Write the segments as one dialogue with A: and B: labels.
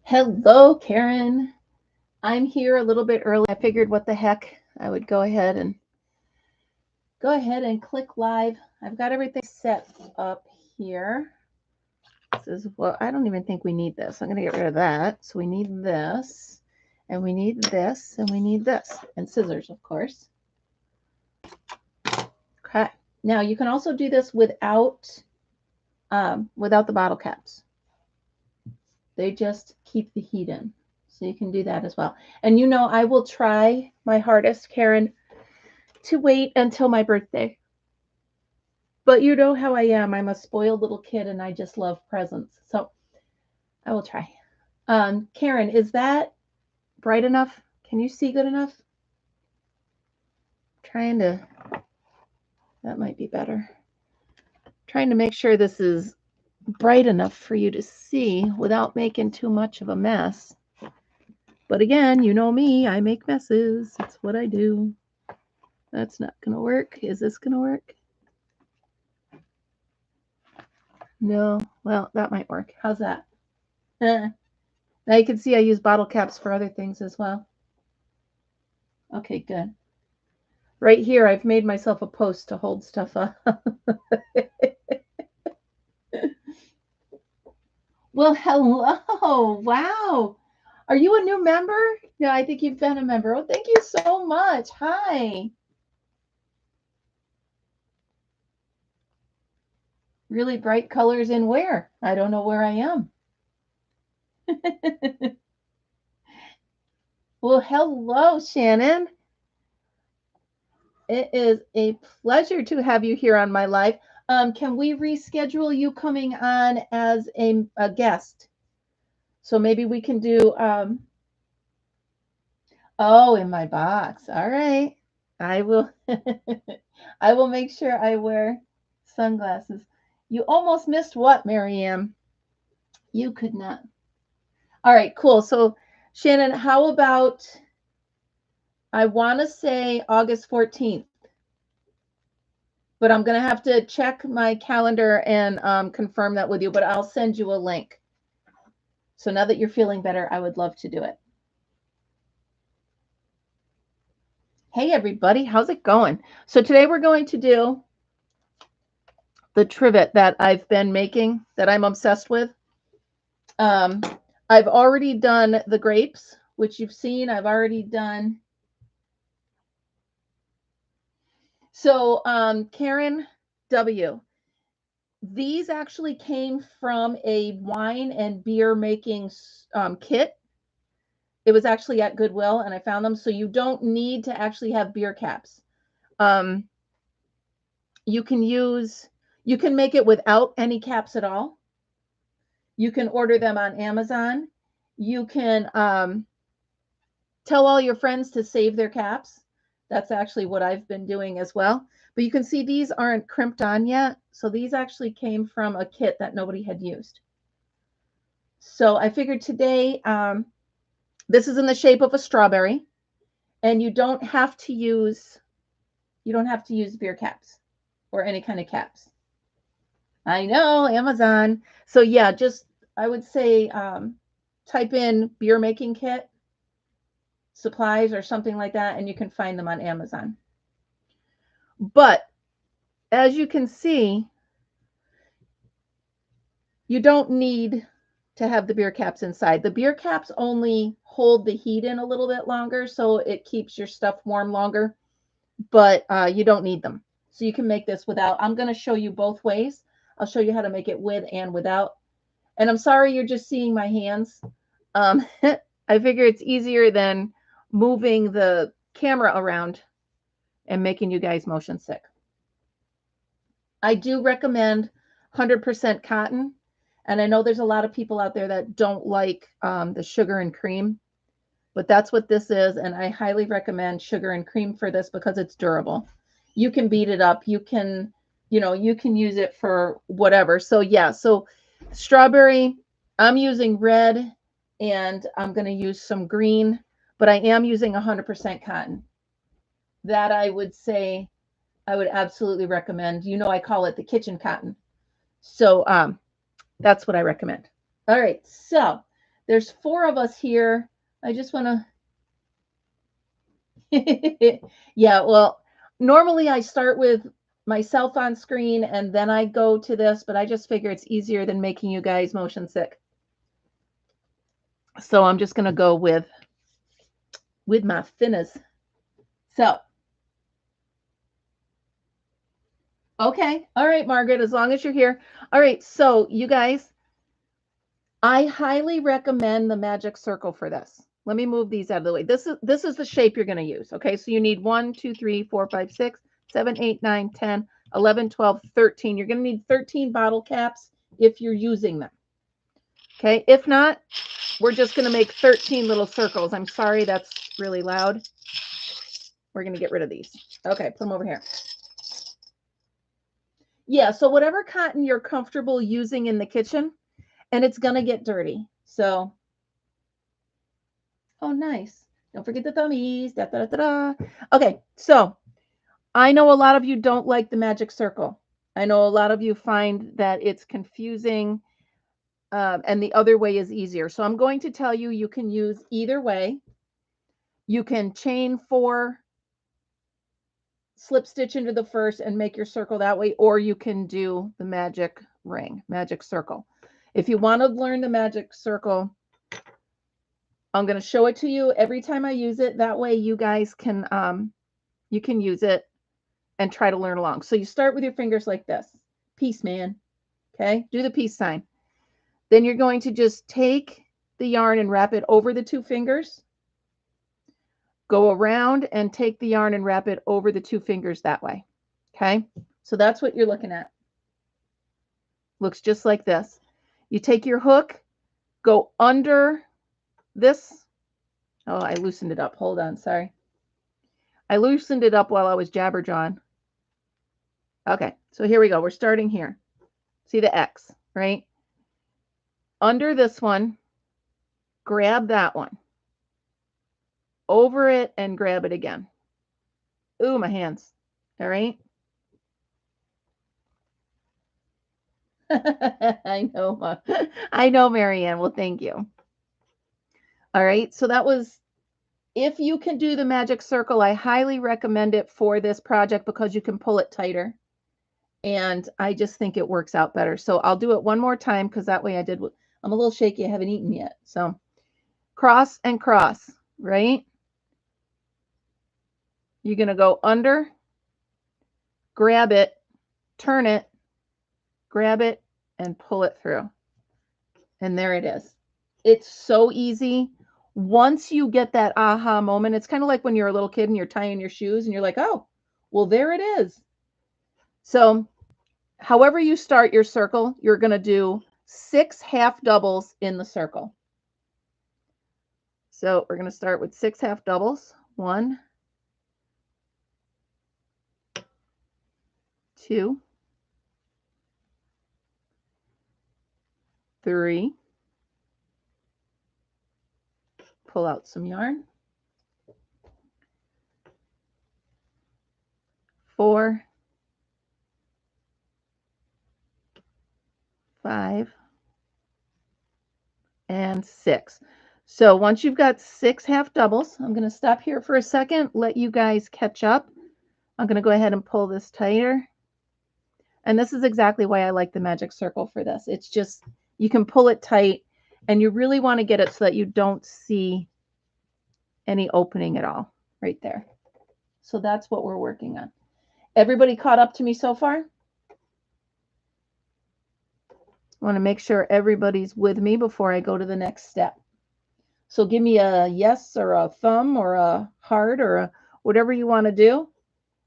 A: Hello, Karen. I'm here a little bit early. I figured what the heck, I would go ahead and click live. I've got everything set up here. This is well, I don't even think we need this. I'm going to get rid of that. So we need this, and we need this, and we need this, and scissors, of course. Okay. Now you can also do this without the bottle caps. They just keep the heat in. So you can do that as well. And you know, I will try my hardest, Karen, to wait until my birthday. But you know how I am. I'm a spoiled little kid and I just love presents. So I will try. Karen, is that bright enough? Can you see good enough? Trying to, that might be better. Trying to make sure this is bright enough for you to see without making too much of a mess. But again, you know me, I make messes. It's what I do. That's not going to work. Is this going to work? No. Well, that might work. How's that? Now you can see I use bottle caps for other things as well. Okay, good. Right here, I've made myself a post to hold stuff up. Well, hello. Wow. Are you a new member? No, I think you've been a member. Oh, thank you so much. Hi. Really bright colors in where? I don't know where I am. Well, hello, Shannon. It is a pleasure to have you here on my live. Can we reschedule you coming on as a guest? So maybe we can do, oh, in my box. All right. I will, I will make sure I wear sunglasses. You almost missed what, Maryam? You could not. All right, cool. So Shannon, how about, I want to say August 14th, but I'm going to have to check my calendar and confirm that with you, but I'll send you a link. So now that you're feeling better, I would love to do it. Hey, everybody, how's it going? So today we're going to do the trivet that I've been making that I'm obsessed with. I've already done the grapes, which you've seen. I've already done. So Karen W., these actually came from a wine and beer making kit. It was actually at Goodwill and I found them. So you don't need to actually have beer caps. You can make it without any caps at all. You can order them on Amazon. You can tell all your friends to save their caps. That's actually what I've been doing as well. But you can see these aren't crimped on yet. So these actually came from a kit that nobody had used. So I figured today, this is in the shape of a strawberry, and you don't have to use beer caps or any kind of caps. I know, Amazon. So yeah, just I would say type in beer making kit supplies or something like that, and you can find them on Amazon. But as you can see, you don't need to have the beer caps inside. The beer caps only hold the heat in a little bit longer, so it keeps your stuff warm longer, but you don't need them. So you can make this without. I'm going to show you both ways. I'll show you how to make it with and without. And I'm sorry you're just seeing my hands. I figure it's easier than moving the camera around and making you guys motion sick. I do recommend 100% cotton. And I know there's a lot of people out there that don't like the sugar and cream, but that's what this is. And I highly recommend sugar and cream for this because it's durable. You can beat it up. You can use it for whatever. So yeah, so strawberry, I'm using red and I'm going to use some green, but I am using 100% cotton. That I would say I would absolutely recommend. You know, I call it the kitchen cotton. So that's what I recommend. All right, so There's 4 of us here. I just want to, yeah, well, normally I start with myself on screen and then I go to this, but I just figure it's easier than making you guys motion sick. So I'm just going to go with my thinners. So, okay. All right, Margaret, as long as you're here. All right. So you guys, I highly recommend the magic circle for this. Let me move these out of the way. This is the shape you're going to use. Okay. So you need 1, 2, 3, 4, 5, 6, 7, 8, 9, 10, 11, 12, 13. You're going to need 13 bottle caps if you're using them. Okay. If not, we're just going to make 13 little circles. I'm sorry, that's really loud. We're going to get rid of these. Okay, put them over here. Yeah, so whatever cotton you're comfortable using in the kitchen, and it's going to get dirty. So, oh, nice. Don't forget the thummies. Da, da, da, da. Okay, so I know a lot of you don't like the magic circle. I know a lot of you find that it's confusing, and the other way is easier. So I'm going to tell you, you can use either way. You can chain 4, slip stitch into the first and make your circle that way, or you can do the magic ring, magic circle. If you want to learn the magic circle, I'm going to show it to you every time I use it. That way you guys can use it and try to learn along. So you start with your fingers like this. Peace, man. Okay, do the peace sign. Then you're going to just take the yarn and wrap it over the 2 fingers. Go around and take the yarn and wrap it over the 2 fingers that way. Okay, so that's what you're looking at. Looks just like this. You take your hook, go under this. Oh, I loosened it up. Hold on, sorry. I loosened it up while I was jabberjawing. Okay, so here we go. We're starting here. See the X, right? Under this one, grab that one. Over it and grab it again. Ooh, my hands. All right. I know, Marianne. Well, thank you. All right. So that was, if you can do the magic circle, I highly recommend it for this project because you can pull it tighter. And I just think it works out better. So I'll do it one more time because that way I'm a little shaky. I haven't eaten yet. So cross and cross, right? You're going to go under, grab it, turn it, grab it, and pull it through. And there it is. It's so easy. Once you get that aha moment, it's kind of like when you're a little kid and you're tying your shoes and you're like, oh, well, there it is. So however you start your circle, you're going to do 6 half doubles in the circle. So we're going to start with 6 half doubles. 1, 2, 3. Pull out some yarn. 4, 5, and 6. So once you've got 6 half doubles, I'm going to stop here for a second, let you guys catch up. I'm going to go ahead and pull this tighter. And this is exactly why I like the magic circle for this. It's just, you can pull it tight and you really want to get it so that you don't see any opening at all right there. So that's what we're working on. Everybody caught up to me so far? I want to make sure everybody's with me before I go to the next step. So give me a yes or a thumb or a heart or a whatever you want to do.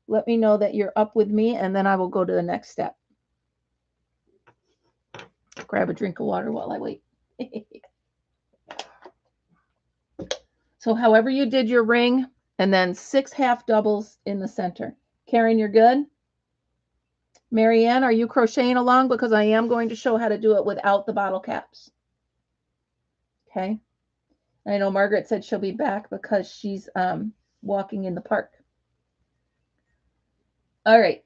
A: Let me know that you're up with me, and then I will go to the next step. Grab a drink of water while I wait. So however you did your ring, and then 6 half doubles in the center. Karen, you're good? Marianne, are you crocheting along? Because I am going to show how to do it without the bottle caps. Okay. I know Margaret said she'll be back because she's walking in the park. All right.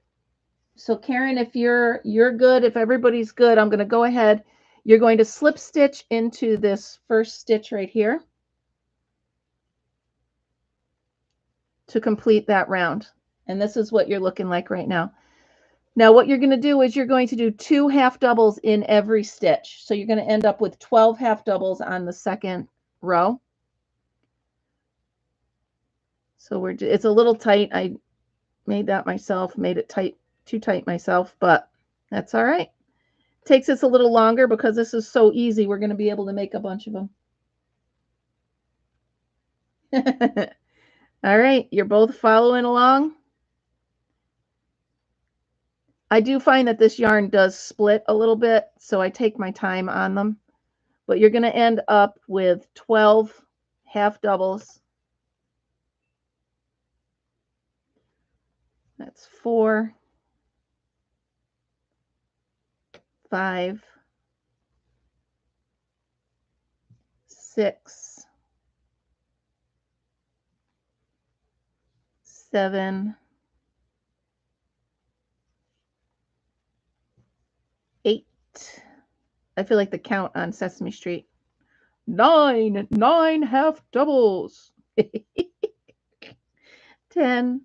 A: So Karen, if you're good, if everybody's good, I'm going to go ahead. You're going to slip stitch into this first stitch right here to complete that round. And this is what you're looking like right now. Now what you're going to do is you're going to do 2 half doubles in every stitch. So you're going to end up with 12 half doubles on the second row. So it's a little tight. I made that myself, made it tight, too tight myself, but that's all right. Takes us a little longer because this is so easy. We're going to be able to make a bunch of them. All right, you're both following along. I do find that this yarn does split a little bit, so I take my time on them. But you're going to end up with 12 half doubles. That's 4, 5, 6, 7, 8. I feel like the count on Sesame Street. 9 half doubles. 10.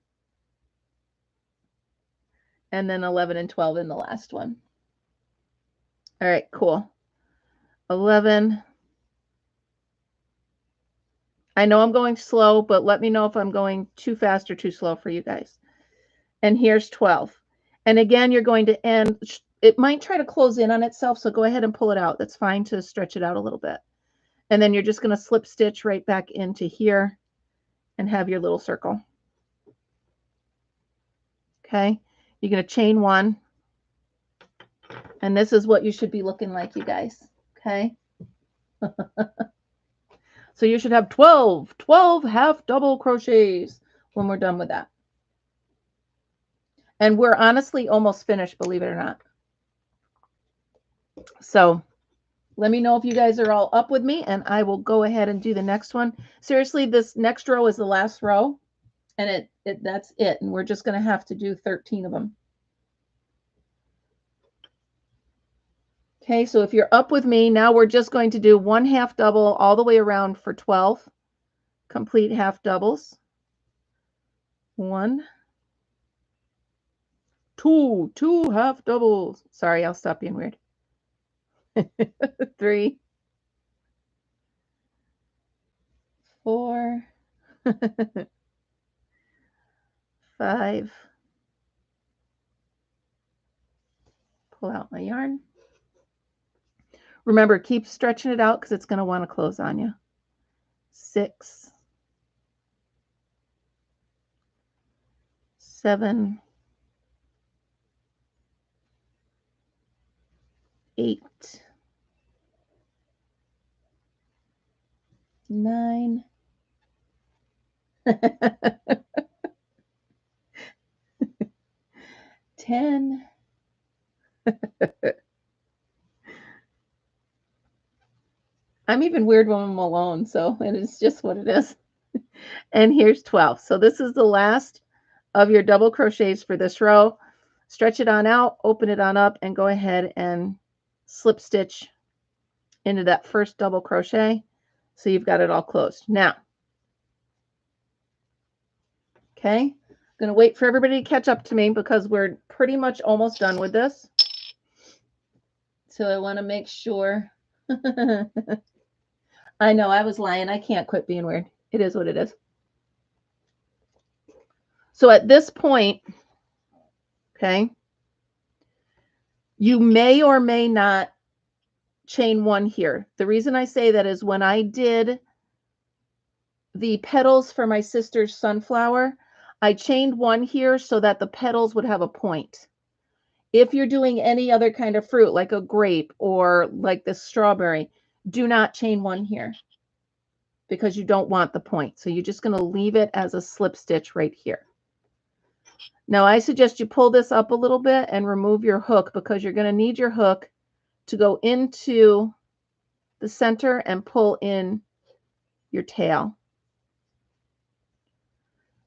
A: And then 11 and 12 in the last one. All right, cool. 11. I know I'm going slow, but let me know if I'm going too fast or too slow for you guys. And here's 12. And again, you're going to end, it might try to close in on itself, so go ahead and pull it out. That's fine to stretch it out a little bit. And then you're just going to slip stitch right back into here and have your little circle. Okay, you're going to chain 1. And this is what you should be looking like, you guys. Okay. So you should have 12 half double crochets when we're done with that. And we're honestly almost finished, believe it or not. So let me know if you guys are all up with me, and I will go ahead and do the next one. Seriously, this next row is the last row, and that's it. And we're just going to have to do 13 of them. Okay, so if you're up with me, now we're just going to do 1 half double all the way around for 12 complete half doubles. 1, 2 half doubles. Sorry, I'll stop being weird. 3, 4, 5. Pull out my yarn. Remember, keep stretching it out because it's going to want to close on you. 6, 7, 8, 9, 10, 'I'm even weird when I'm alone, so it is just what it is. And here's 12. So this is the last of your double crochets for this row. Stretch it on out, open it on up, and go ahead and slip stitch into that first double crochet. So you've got it all closed. Now, okay, I'm going to wait for everybody to catch up to me because we're pretty much almost done with this. So I want to make sure. I know, I was lying. I can't quit being weird. It is what it is. So at this point, okay, you may or may not chain 1 here. The reason I say that is when I did the petals for my sister's sunflower, I chained 1 here so that the petals would have a point. If you're doing any other kind of fruit, like a grape or like this strawberry, do not chain 1 here because you don't want the point. So you're just going to leave it as a slip stitch right here. Now I suggest you pull this up a little bit and remove your hook because you're going to need your hook to go into the center and pull in your tail.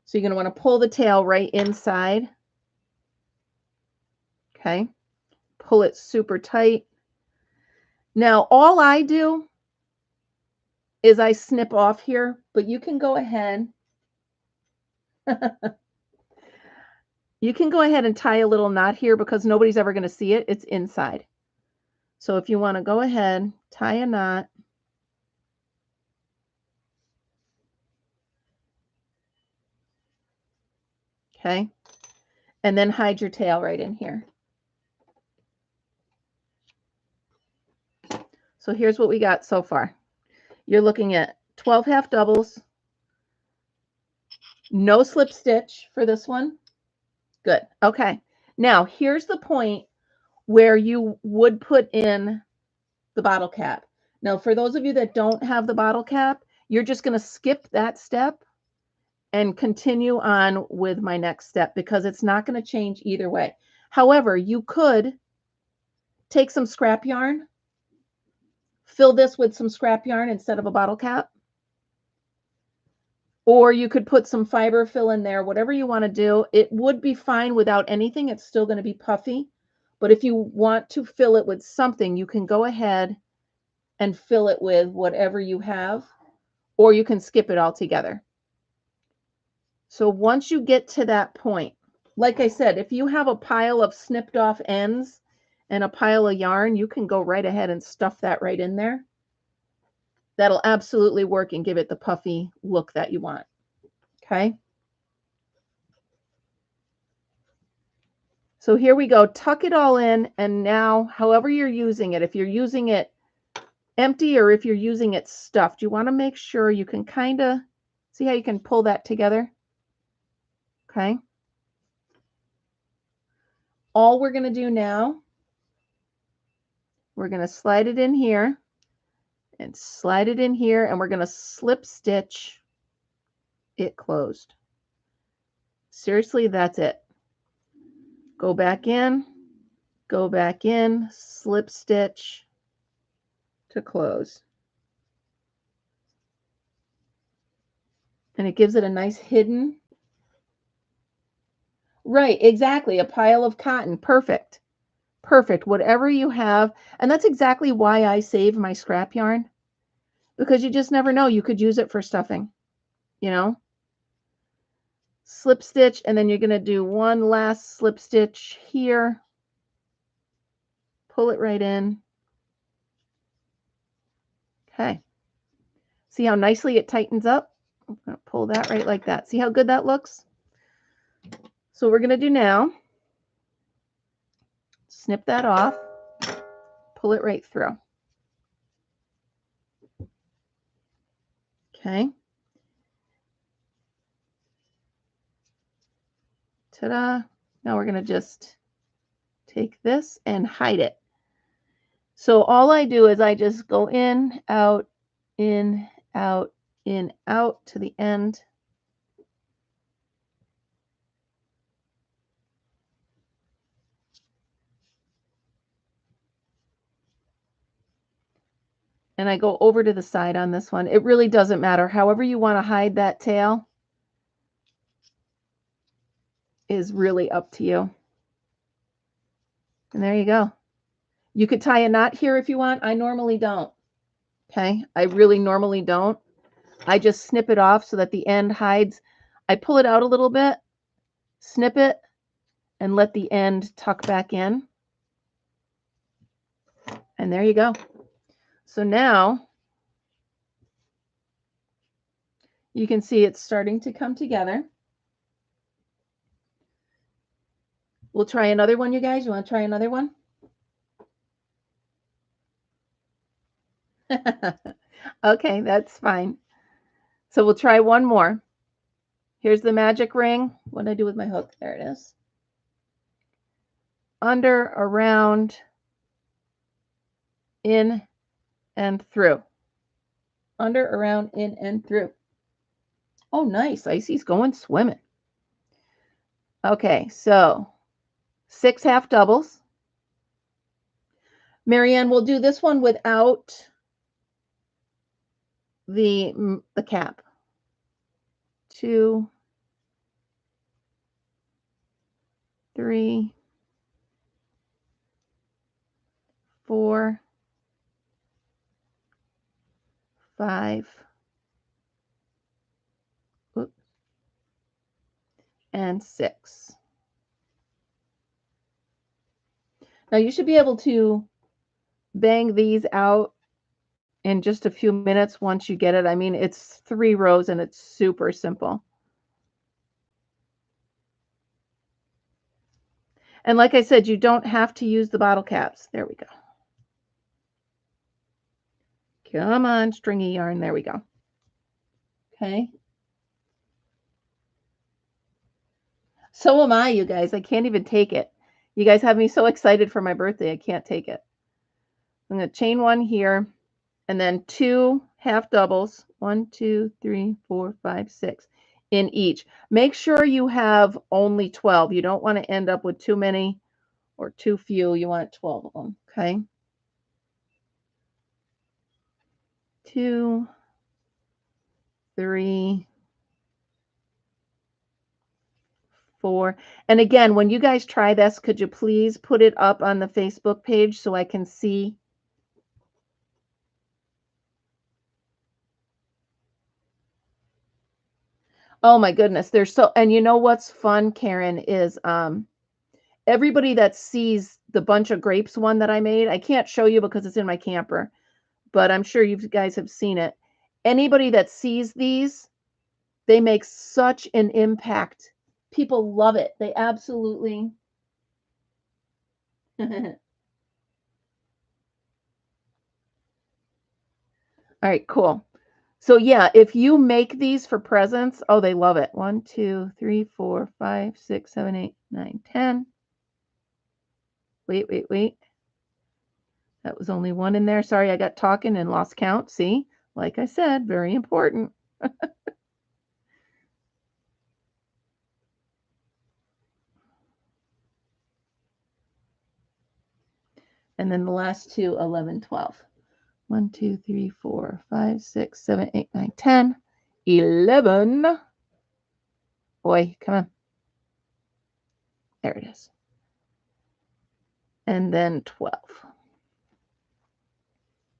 A: So you're going to want to pull the tail right inside. Okay. Pull it super tight. Now, all I do is I snip off here, but you can go ahead. You can go ahead and tie a little knot here because nobody's ever going to see it. It's inside. So if you want to go ahead, tie a knot. Okay. And then hide your tail right in here. So here's what we got so far. You're looking at 12 half doubles, no slip stitch for this one. Good. Okay. Now here's the point where you would put in the bottle cap. Now, for those of you that don't have the bottle cap, you're just going to skip that step and continue on with my next step because it's not going to change either way. However, you could take some scrap yarn, fill this with some scrap yarn instead of a bottle cap, or you could put some fiber fill in there, whatever you want to do. It would be fine without anything. It's still going to be puffy. But if you want to fill it with something, you can go ahead and fill it with whatever you have, or you can skip it altogether. So once you get to that point, like I said, if you have a pile of snipped off ends and a pile of yarn, you can go right ahead and stuff that right in there. That'll absolutely work and give it the puffy look that you want. Okay. So here we go. Tuck it all in. And now, however you're using it, if you're using it empty or if you're using it stuffed, you want to make sure you can kind of see how you can pull that together. Okay. All we're going to do now, we're going to slide it in here and slide it in here, and we're going to slip stitch it closed. Seriously, that's it. Go back in, slip stitch to close. And it gives it a nice hidden. Right, exactly. A pile of cotton. Perfect. Perfect. Whatever you have. And that's exactly why I save my scrap yarn. Because you just never know. You could use it for stuffing. You know? Slip stitch. And then you're going to do one last slip stitch here. Pull it right in. Okay. See how nicely it tightens up? I'm going to pull that right like that. See how good that looks? So we're going to do now, snip that off, pull it right through. Okay. Ta-da. Now we're going to just take this and hide it. So all I do is I just go in, out, in, out, in, out to the end. And I go over to the side on this one. It really doesn't matter. However you want to hide that tail is really up to you. And there you go. You could tie a knot here if you want. I normally don't. Okay. I really normally don't. I just snip it off so that the end hides. I pull it out a little bit, snip it, and let the end tuck back in. And there you go. So now you can see it's starting to come together. We'll try another one, you guys. You want to try another one? Okay, that's fine. So we'll try one more. Here's the magic ring. What did I do with my hook? There it is. Under, around, in, and through. Under, around, in, and through. Oh, nice. Icy's going swimming. Okay, so 6 half doubles. Marianne, we'll do this one without the cap. 2, 3, 4, 5, oops, and 6. Now you should be able to bang these out in just a few minutes once you get it. I mean, it's 3 rows and it's super simple. And like I said, you don't have to use the bottle caps. There we go. Come on, stringy yarn. There we go. Okay. So am I, you guys. I can't even take it. You guys have me so excited for my birthday. I can't take it. I'm going to chain 1 here and then 2 half doubles. 1, 2, 3, 4, 5, 6 in each. Make sure you have only 12. You don't want to end up with too many or too few. You want 12 of them. Okay. 2, 3, 4. And again, when you guys try this, could you please put it up on the Facebook page so I can see? Oh my goodness, they're so, and you know what's fun, Karen, is everybody that sees the bunch of grapes one that I made, I can't show you because it's in my camper, but I'm sure you guys have seen it. Anybody that sees these, they make such an impact. People love it. They absolutely. All right, cool. So yeah, if you make these for presents, oh, they love it. 1, 2, 3, 4, 5, 6, 7, 8, 9, 10. Wait. That was only 1 in there. Sorry, I got talking and lost count. See, like I said, very important. And then the last 2, 11, 12. 1, 2, 3, 4, 5, 6, 7, 8, 9, 10, 11. Boy, come on. There it is. And then 12.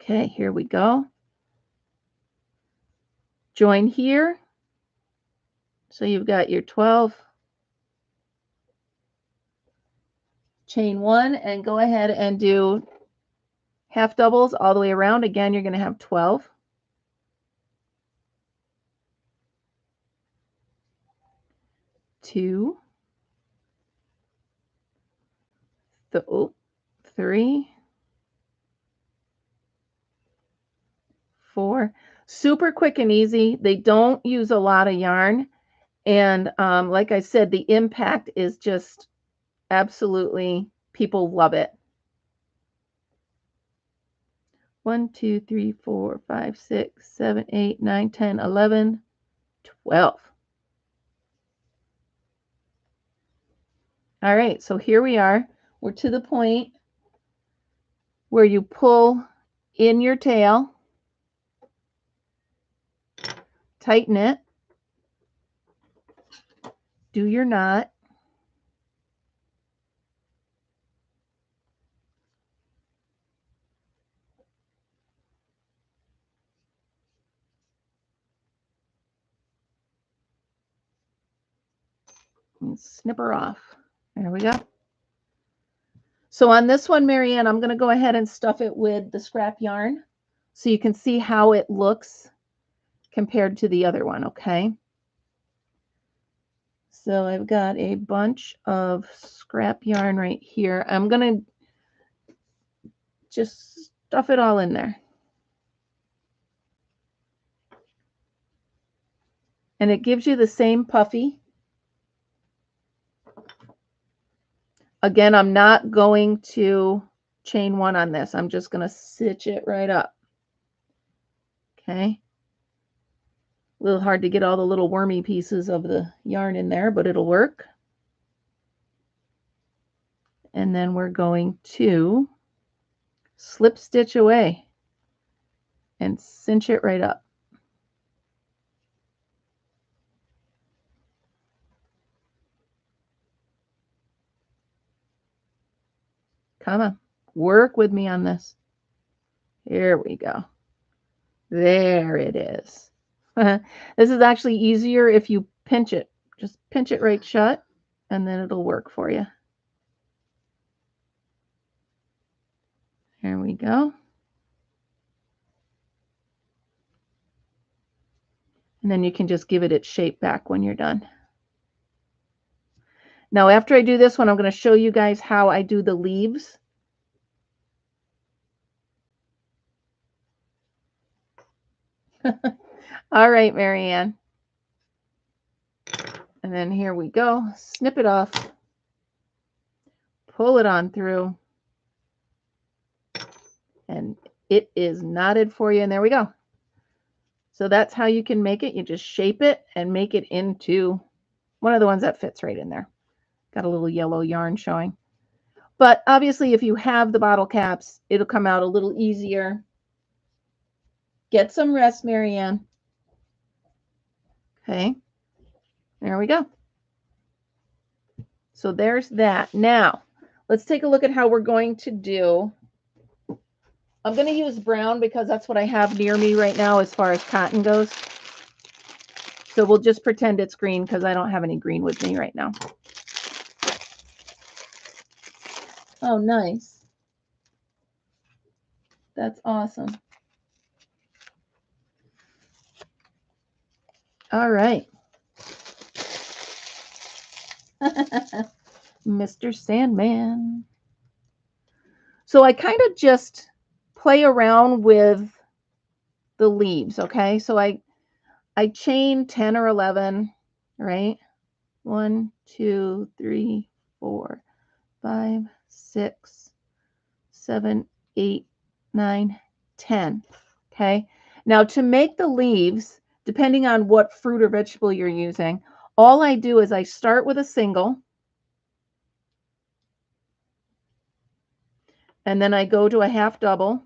A: Okay, here we go. Join here. So you've got your 12. Chain 1 and go ahead and do half doubles all the way around. Again, you're going to have 12. 2, 3, 4. Super quick and easy. They don't use a lot of yarn. And like I said, the impact is just absolutely, people love it. 1, 2, 3, 4, 5, 6, 7, 8, 9, 10, 11, 12. All right, so here we are. We're to the point where you pull in your tail, tighten it, do your knot, and snip her off. There we go. So on this one, Marianne, I'm going to go ahead and stuff it with the scrap yarn so you can see how it looks compared to the other one, okay? So I've got a bunch of scrap yarn right here. I'm going to just stuff it all in there. And it gives you the same puffy. Again, I'm not going to chain 1 on this. I'm just going to stitch it right up. Okay. A little hard to get all the little wormy pieces of the yarn in there, but it'll work. And then we're going to slip stitch away and cinch it right up. Come on, work with me on this. Here we go. There it is. This is actually easier if you pinch it. Just pinch it right shut, and then it'll work for you. There we go. And then you can just give it its shape back when you're done. Now, after I do this one, I'm going to show you guys how I do the leaves. All right, Marianne. And then here we go. Snip it off. Pull it on through. And it is knotted for you. And there we go. So that's how you can make it. You just shape it and make it into one of the ones that fits right in there. Got a little yellow yarn showing. But obviously, if you have the bottle caps, it'll come out a little easier. Get some rest, Marianne. Okay. There we go. So there's that. Now, let's take a look at how we're going to do. I'm going to use brown because that's what I have near me right now as far as cotton goes. So we'll just pretend it's green because I don't have any green with me right now. Oh, nice. That's awesome. All right. Mr. Sandman. So I kind of just play around with the leaves, okay? So I chain 10 or 11, right? 1, 2, 3, 4, 5, 6, 7, 8, 9, 10. Okay. Now to make the leaves, depending on what fruit or vegetable you're using, all I do is I start with a single, and then I go to a half double,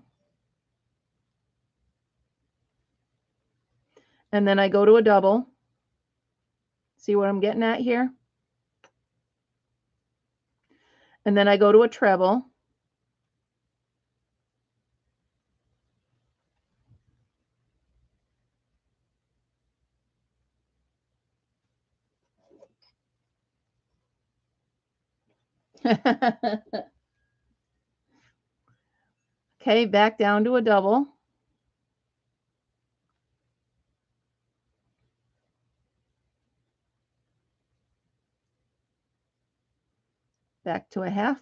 A: and then I go to a double. See what I'm getting at here? And then I go to a treble. Okay, back down to a double. Back to a half.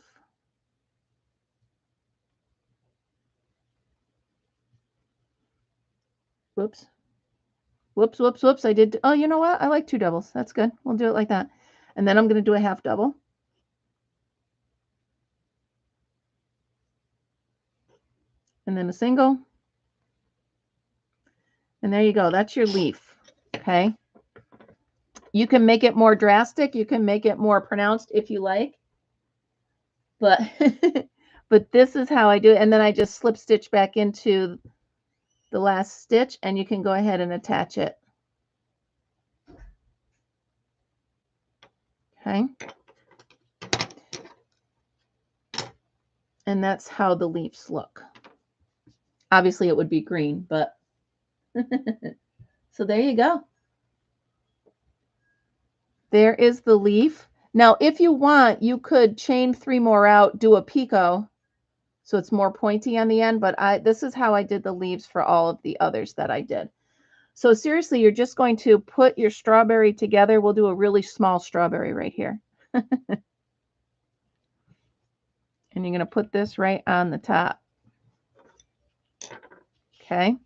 A: Whoops. Whoops, whoops, whoops. I did. Oh, you know what? I like two doubles. That's good. We'll do it like that. And then I'm going to do a half double. And then a single. And there you go. That's your leaf. Okay. You can make it more drastic. You can make it more pronounced if you like. But but this is how I do it. And then I just slip stitch back into the last stitch, and you can go ahead and attach it. Okay. And that's how the leaves look. Obviously, it would be green, but so there you go. There is the leaf. Now, if you want, you could chain 3 more out, do a picot, so it's more pointy on the end, but this is how I did the leaves for all of the others that I did. So seriously, you're just going to put your strawberry together. We'll do a really small strawberry right here. And you're going to put this right on the top. Okay.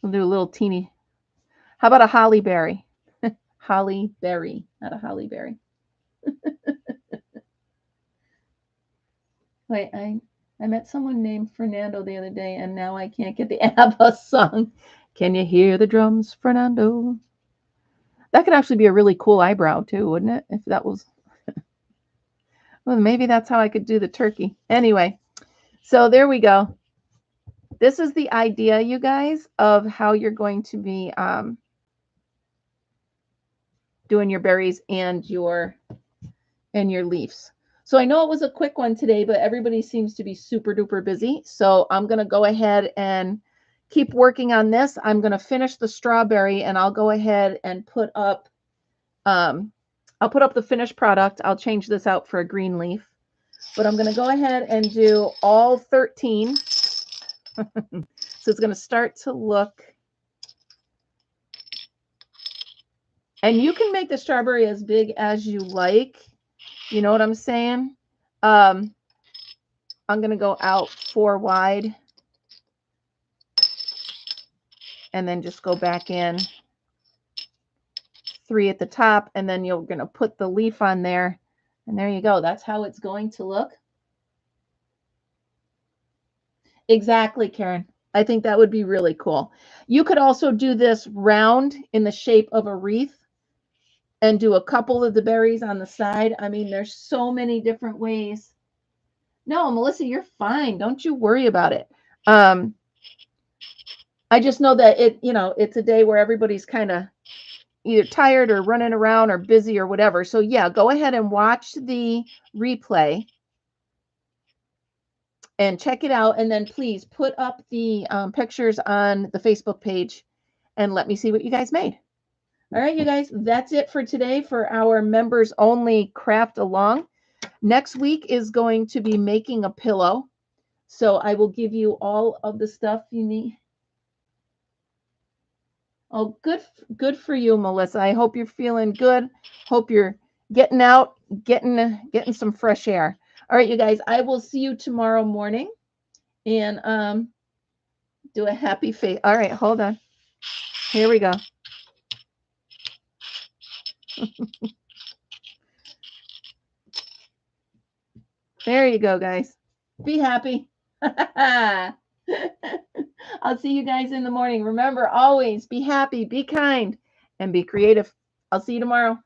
A: We'll do a little teeny. How about a holly berry? Holly berry, not a holly berry. Wait, I met someone named Fernando the other day, and now I can't get the ABBA song. Can you hear the drums, Fernando? That could actually be a really cool eyebrow too, wouldn't it? If that was, well, maybe that's how I could do the turkey. Anyway, so there we go. This is the idea, you guys, of how you're going to be doing your berries and your leaves. So I know it was a quick one today, but everybody seems to be super duper busy. So I'm going to go ahead and keep working on this. I'm going to finish the strawberry and I'll go ahead and put up, I'll put up the finished product. I'll change this out for a green leaf, but I'm going to go ahead and do all 13. So it's going to start to look, and you can make the strawberry as big as you like. You know what I'm saying? I'm going to go out 4 wide and then just go back in 3 at the top, and then you're going to put the leaf on there, and there you go. That's how it's going to look. Exactly, Karen. I think that would be really cool. You could also do this round in the shape of a wreath and do a couple of the berries on the side. I mean, there's so many different ways. No, Melissa, you're fine. Don't you worry about it. I just know that it's a day where everybody's kind of either tired or running around or busy or whatever. So yeah, go ahead and watch the replay and check it out. And then please put up the pictures on the Facebook page and let me see what you guys made. All right, you guys, that's it for today for our members only craft along. Next week is going to be making a pillow. So I will give you all of the stuff you need. Oh, good for you, Melissa. I hope you're feeling good. Hope you're getting out, getting some fresh air. All right, you guys, I will see you tomorrow morning and do a happy face. All right, hold on. Here we go. There you go, guys. Be happy. I'll see you guys in the morning. Remember, always be happy, be kind, and be creative. I'll see you tomorrow.